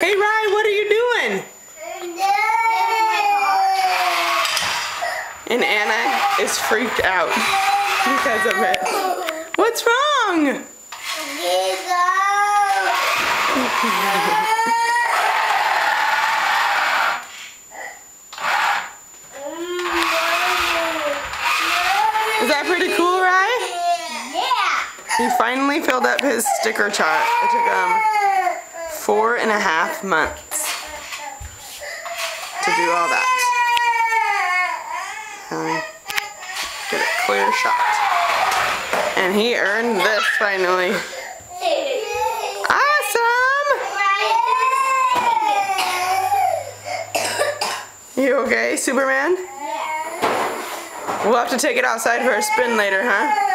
Hey Ryan, what are you doing? And Anna is freaked out because of it. What's wrong? Is that pretty cool, Ryan? Yeah. He finally filled up his sticker chart. It took him 4.5 months to do all that. Get a clear shot. And he earned this finally. Awesome! You okay, Superman? We'll have to take it outside for a spin later, huh?